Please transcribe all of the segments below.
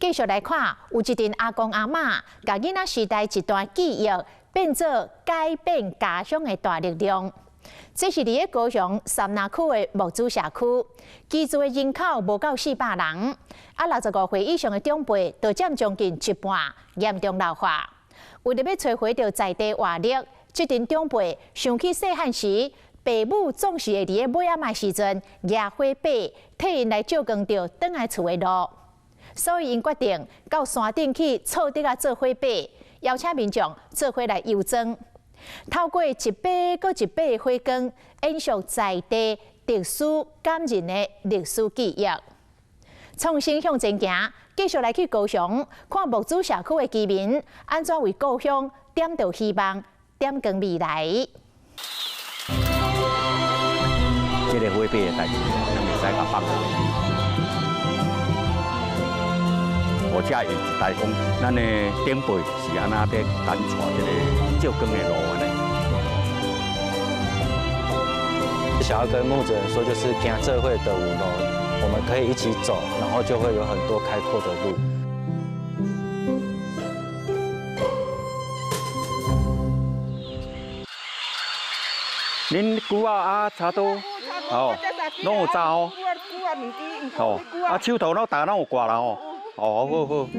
继续来看，有一阵阿公阿嬷，甲囡仔时代一段记忆，变做改变家乡的大力量。这是伫个高雄三林区的木子社区，居住的人口无到400人，啊65岁以上的长辈就占将近一半，严重老化。为了要摧毁掉在地活力，这阵长辈想起细汉时，爸母总是会伫个尾仔时阵举火把，替因来照光着返来厝的路。所以因决定到山顶去草地做火把，邀请民众做伙来游庄。透过一把搁一把的火光，延续在地特殊感人的历史记忆。创新向前行，继续来去高雄，看木子社区的居民安怎为故乡点着希望，点光未来。这个火把的代志，咱袂使甲放过。我遮有一代讲，咱的长辈是安那在赶带这个照光的路安尼。想要跟牧者人说，就是行这会的路，我们可以一起走，然后就会有很多开阔的路。恁久啊差不多，哦，拢有扎哦，哦，啊手头拢大拢有挂啦哦，哦好好。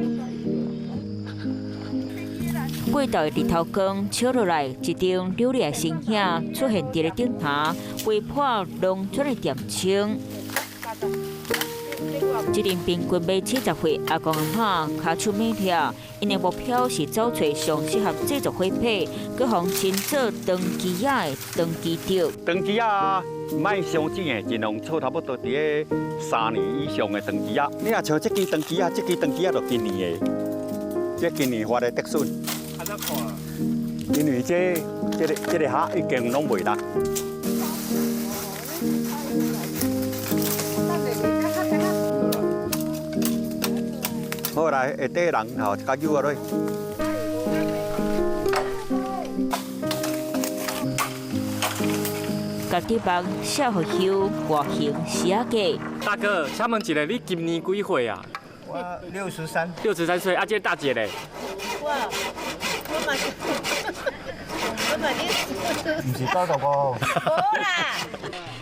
过道的日头光照落来，一张流丽的身影出现伫个顶头，微破浓出的点青。这阵平均买70岁阿公阿嬷骹手猛跳，因的目标是找找上适合制作火把，搁互亲做长期仔的长期钓。长期啊，卖伤钱的，尽量做差不多伫个3年以上的长期啊。你若像这支长期啊，这支长期啊，就今年的，这今年发的得笋。啊，怎看？因为这个虾已经拢卖啦。好来，下底人吼加油啊落。甲地方写好休外形写价。大哥，请问一下，你今年几岁啊？我63。63岁，啊，这大姐嘞？我嘛是，不是95。无啦。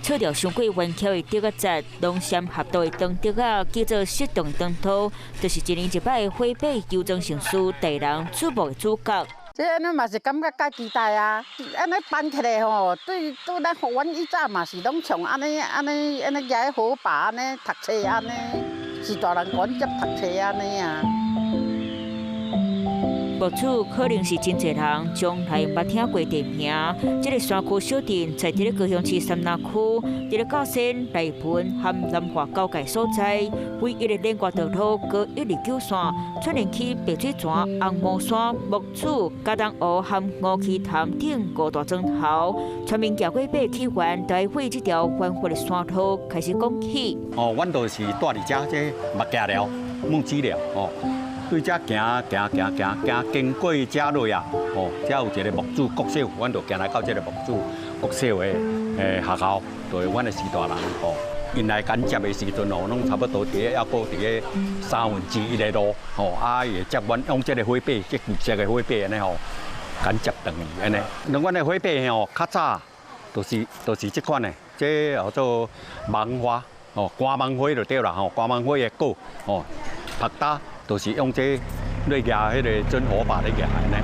找到上过弯桥的竹仔，龙山合作的灯竹仔叫做适当的灯头，就是一年一摆的火把游庄成事，地人注目的主角。这安尼嘛是感觉介期待啊！安尼办起来吼，对咱福湾以早嘛是拢像安尼举火把安尼读册安尼，是大人管接读册安尼啊。目睭可能是真侪人从来捌听过地名。这个山区小镇在伫个高雄市三林区，伫个高山内盆和南华交界所在，唯一的连贯道路过129线，串联起白水泉、红毛山、木厝、嘉东湖和五溪潭等5大庄头。村民行过北起源，就会为这条繁华的山路开始讲起。哦，阮就是住伫遮，这木架寮、木子寮哦。对遮行，经过遮落啊，哦，遮有一个木子国小，阮就行来到这个木子国小的学校，就是阮的师大人哦。因来赶接的时阵哦，拢差不多伫个要过伫个1/3的路，哦，啊，会接阮用这个火把，这绿色的火把安尼吼，赶接等于安尼。那阮的火把吼，较早就是这款的，这叫做芒花哦，瓜芒花就对啦吼，瓜芒花的果哦，拍打。都是用这来夹迄个真火把来夹呢。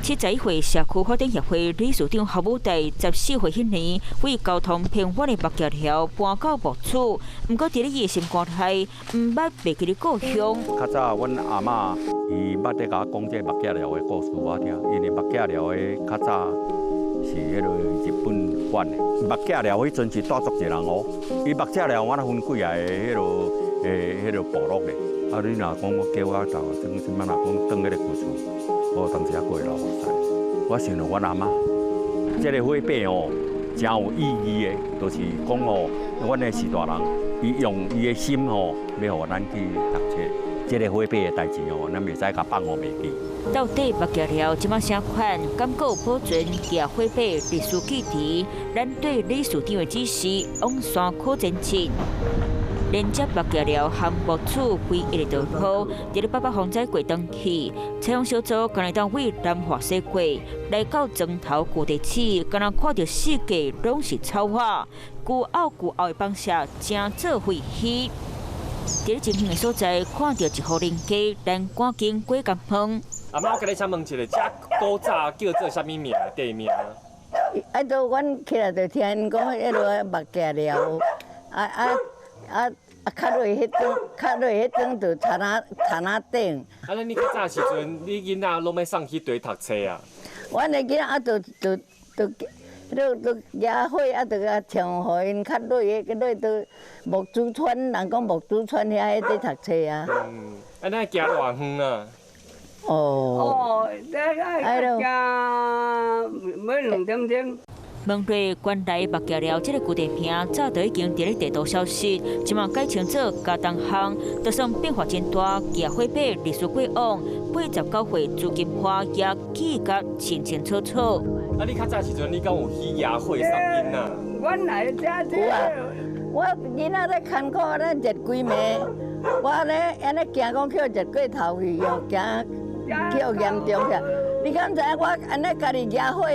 71岁社区发展协会理事长侯武岱14岁迄年为交通偏远的木架寮搬到木厝，不过伫咧伊的心肝内，毋捌袂记咧故乡。较早阮阿嬷伊捌咧甲我讲这木架寮的故事我听，因为木架寮的较早。是迄个日本管的，木架寮迄阵是住足侪人哦。伊木架寮我分几个迄个部落咧。啊，你若讲我叫我到什么若讲当迄个故事，我当时也过来我知。我想到阮阿妈，这个火把哦，真有意义的，就是讲哦，阮的士大人，伊用伊的心哦，要互咱去读册。这个火把的代志哦，咱袂使甲放我袂记。到底目镜料即马啥款，敢够保存野火把历史记忆？咱对理事长的指示往山区前进。连接目镜料和木厝规一个道路，伫咧800风灾过登去，采用小组刚来当为南华西过，来到庄头古地市，敢若看到四界拢是草花，古凹的放射真做废墟。伫咧前远的所在，看到一户人家，但赶紧过工棚。阿妈，我甲你请问一下，这古早叫做啥物名？地名？都阮起来就听因讲，迄落目镜料，较落迄种就田仔顶。你较早时阵，你囡仔拢要送去地读册啊？阮的囡仔都野火就甲唱，互因较落到木珠村，人讲木珠村遐伫读册啊。那行偌远啊？哎咯，要2点钟。问对原来目镜料这个旧地名，早就已经伫咧地图消失，即马改称做嘉东巷，就算变化真大，野火把历史过往89岁朱金花也记得清清楚楚。你较早时阵，你敢有去野火送囡仔？阮来遮有啊，我囡仔咧艰苦咧热几暝，我咧安尼行讲去热过头去哦，行去严重个。你敢知影我安尼家己野火？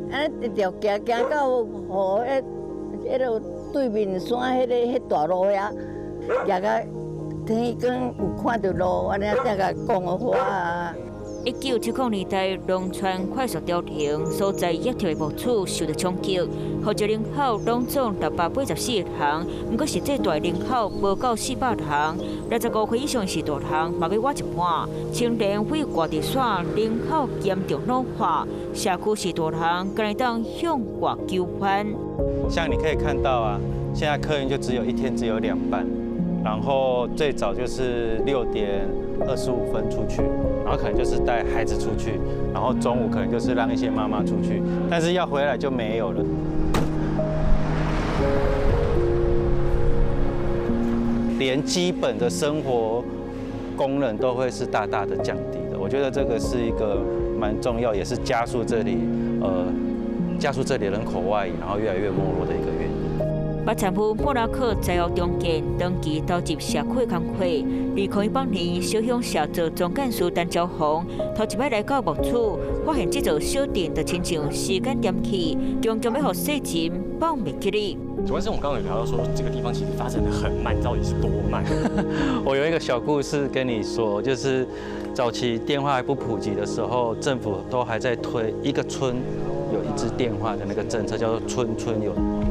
安尼就行到河迄落对面山迄大路遐，行到天光有看到路，安尼才甲讲好啊。1970年代，龙川快速调停所在野条的木厝受到冲击，户籍人口拢总684人，不过实际大人口无到400人，65岁以上的是大人嘛要挖一半，青年为外地线人口严重老化，社区是大人敢来当向外求援。像你可以看到啊，现在客运就只有一天只有2班，然后最早就是6点25分出去，然后可能就是带孩子出去，然后中午可能就是让一些妈妈出去，但是要回来就没有了。连基本的生活功能都会是大大的降低的。我觉得这个是一个蛮重要，也是加速这里人口外移，然后越来越没落的一个原因。把参与莫拉克在学中建登记投入社区的工作，2018年小乡社做总干事陈朝红头一摆来到木厝，发现这座小店就亲像时间点起，终究要互细钱放袂记哩。主要是我们刚刚有聊到说，这个地方其实发展的很慢，到底是多慢？我有一个小故事跟你说，就是早期电话还不普及的时候，政府都还在推一个村有一支电话的那个政策，叫做村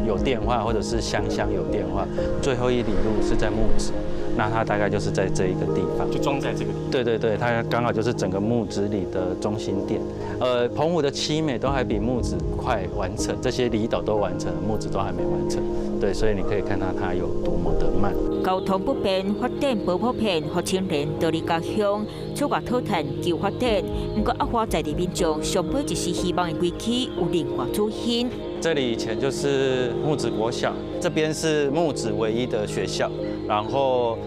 有电话，或者是乡有电话。最后一里路是在木质，那它大概就是在这一个地方，就装在这个地方。对，它刚好就是整个木质里的中心点。澎湖的七美都还比木质快完成，这些离岛都完成了，木质都还没完成。对，所以你可以看到它有多么的慢。交通不便，发展不普遍，让青年逃离家乡，出外讨谈求发展。不过，阿华在地民众上辈一时希望的归期有另外主因。这里以前就是木质国小，这边是木质唯一的学校，然后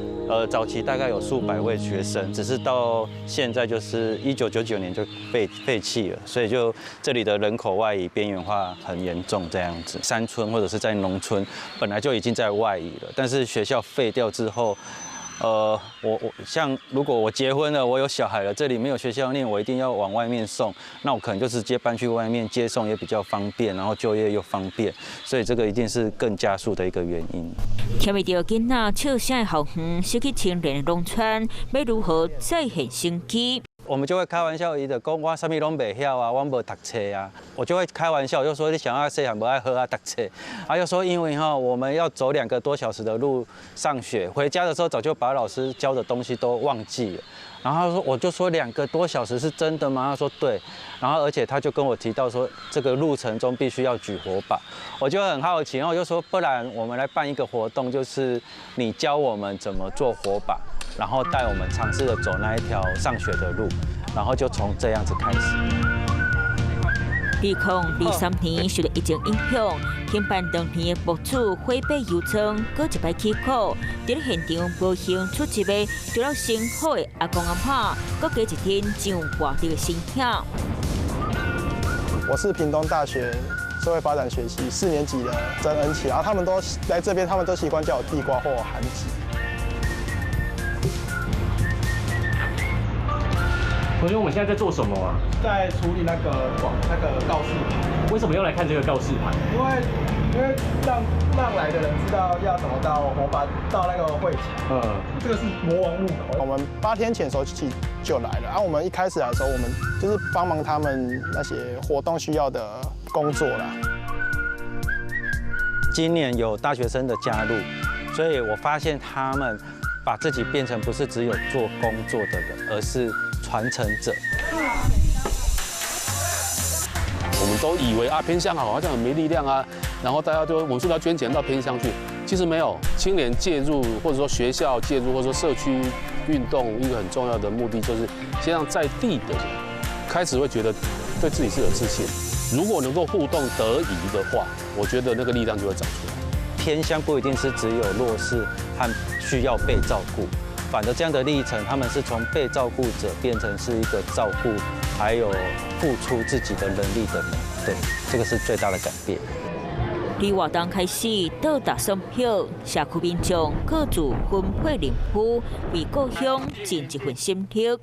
早期大概有数百位学生，只是到现在就是1999年就废弃了，所以就这里的人口外移边缘化很严重这样子。山村或者是在农村本来就已经在外移了，但是学校废掉之后。我像如果我结婚了，我有小孩了，这里没有学校念，我一定要往外面送，那我可能就直接搬去外面接送也比较方便，然后就业又方便，所以这个一定是更加速的一个原因。听未到囡仔笑声的校园，失去青年的农村，要如何再现生机？我们就会开玩笑，伊就讲我啥物拢袂晓啊，我无读册啊，我就会开玩笑，就说你想要细汉无爱好啊读册，就说因为我们要走2个多小时的路上学，回家的时候早就把老师教的东西都忘记了。然后我就说2个多小时是真的吗？他说对，然后而且他就跟我提到说这个路程中必须要举火把，我就很好奇，然后我就说不然我们来办一个活动，就是你教我们怎么做火把。然后带我们尝试着走那一条上学的路，然后就从这样子开始。2023年受到疫情影响，停办当天的博主回北游庄，搁一摆起苦。伫咧现场无幸出席的，除了辛苦的阿公阿嬷，搁加一天上外地的辛险。我是屏东大学社会发展学系4年级的曾恩琪，然后他们都来这边，他们都习惯叫我地瓜或韩吉。同学，我们现在在做什么啊？在处理那个告示牌。为什么要来看这个告示牌？因为让来的人知道要怎么到火把到那个会场。这个是魔王墓口。我们8天前的时候就来了，然后我们一开始来的时候，我们就是帮忙他们那些活动需要的工作啦。今年有大学生的加入，所以我发现他们把自己变成不是只有做工作的人，而是传承者。我们都以为啊偏乡好像很没力量啊，然后大家我们是不是要捐钱到偏乡去？其实没有，青年介入或者说学校介入或者说社区运动，一个很重要的目的就是先让在地的人开始会觉得对自己是有自信。如果能够互动得宜的话，我觉得那个力量就会长出来。偏乡不一定是只有弱势和需要被照顾。反而这样的历程，他们是从被照顾者变成是一个照顾，还有付出自己的能力的人，对，这个是最大的改变。离活动开始到达送票，社区民众各自分配任务，为故乡尽一份心力。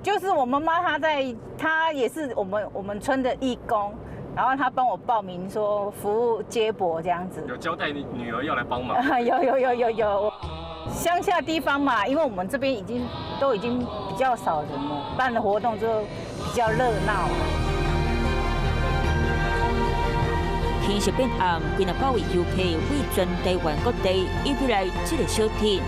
就是我妈妈，她也是我们村的义工，然后她帮我报名说服务接驳这样子。有交代女儿要来帮忙？有。乡下地方嘛，因为我们这边都已经比较少人了，办的活动就比较热闹。天色变暗，规个包围游客为全台湾各地移入来这个小镇。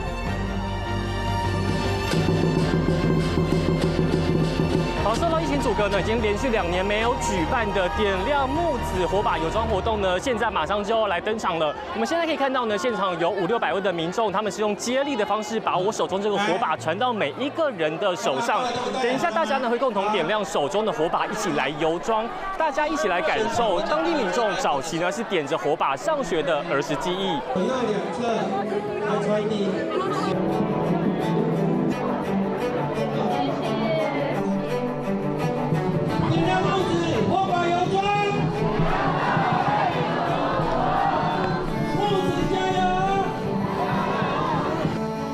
好，受到疫情阻隔呢，已经连续2年没有举办的点亮木子火把游庄活动呢，现在马上就要来登场了。我们现在可以看到呢，现场有500-600位的民众，他们是用接力的方式把我手中这个火把传到每一个人的手上。等一下，大家呢会共同点亮手中的火把，一起来游庄，大家一起来感受当地民众早期呢是点着火把上学的儿时记忆。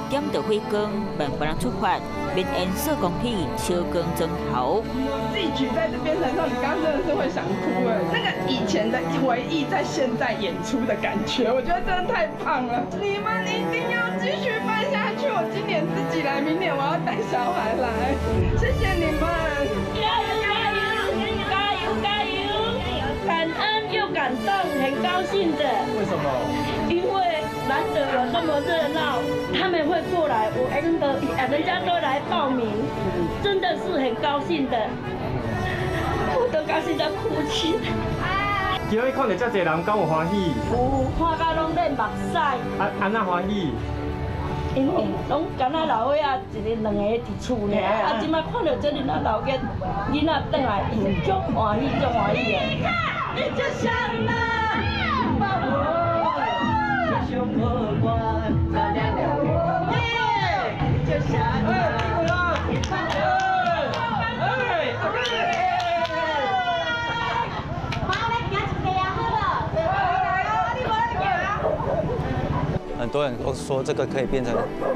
点着火光，慢慢出发，边颜色光体，超光蒸头。自己举在这边的时候，你刚刚真的是会想哭哎！那个以前的回忆在现在演出的感觉，我觉得真的太棒了。你们一定要继续办下去！我今年自己来，明年我要带小孩来。谢谢你们，加油加油加油加油！感恩又感动，很高兴的。为什么？因为难得有这么热闹，他们会过来，人家都来报名，真的是很高兴的，我都高兴到哭泣。今日看到这么多人，敢有欢喜？有，看到拢咧目屎。安那欢喜？因为拢敢若老伙仔一个2个伫厝呢，即摆看到这里那老囡仔转来，伊足欢喜足欢喜的。你就想啦，爸爸。很多人都说这个可以变成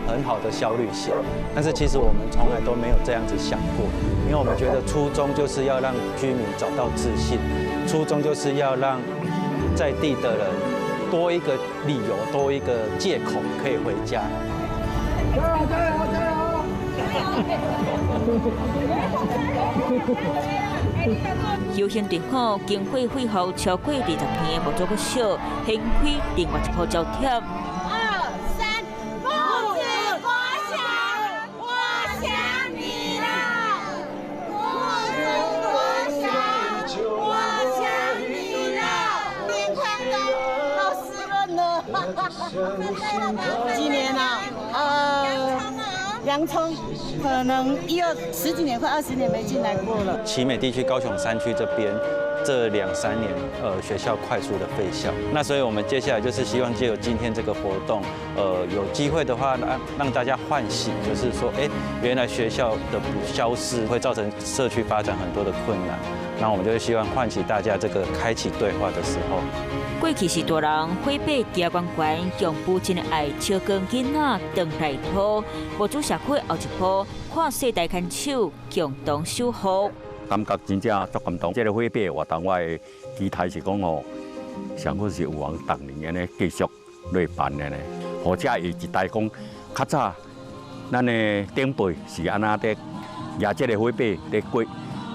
很好的小旅行，但是其实我们从来都没有这样子想过，因为我们觉得初衷就是要让居民找到自信，初衷就是要让在地的人多一个理由，多一个借口可以回家。加油加油加油！游行队伍经过恢复超过20天的无做过少，掀开另外一波焦点。今年啊，洋葱可能10几年快20年没进来过了。奇美地区高雄山区这边这2-3年学校快速的废校。那所以我们接下来就是希望借由今天这个活动，有机会的话让大家唤醒，就是说，原来学校的消失会造成社区发展很多的困难。那我们就希望唤起大家这个开启对话的时候。过去是大人回避家关关，用父亲的爱照顾囡仔长大土，无主社会后一波，看世代牵手共同守护。感觉真正足感动。这个回避活动，我的期待是讲哦，上好是有往当年安尼继续来办的呢，或者有一代讲较早，咱的长辈是安那在举这个回避在过。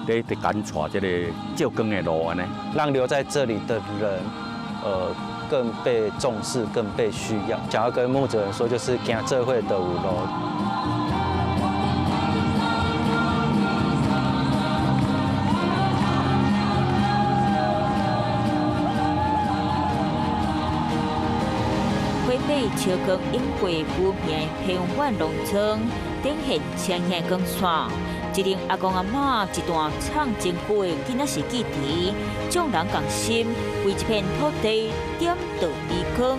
在赶错这个照光的路安尼，让留在这里的人，更被重视，更被需要。想要跟牧者人说，就是行这会的有路。回避照光因为不平偏远农村，展现青线光线。一名阿公阿嬷一段唱真久的囡仔是记忆，众人共心为一片土地点着微光。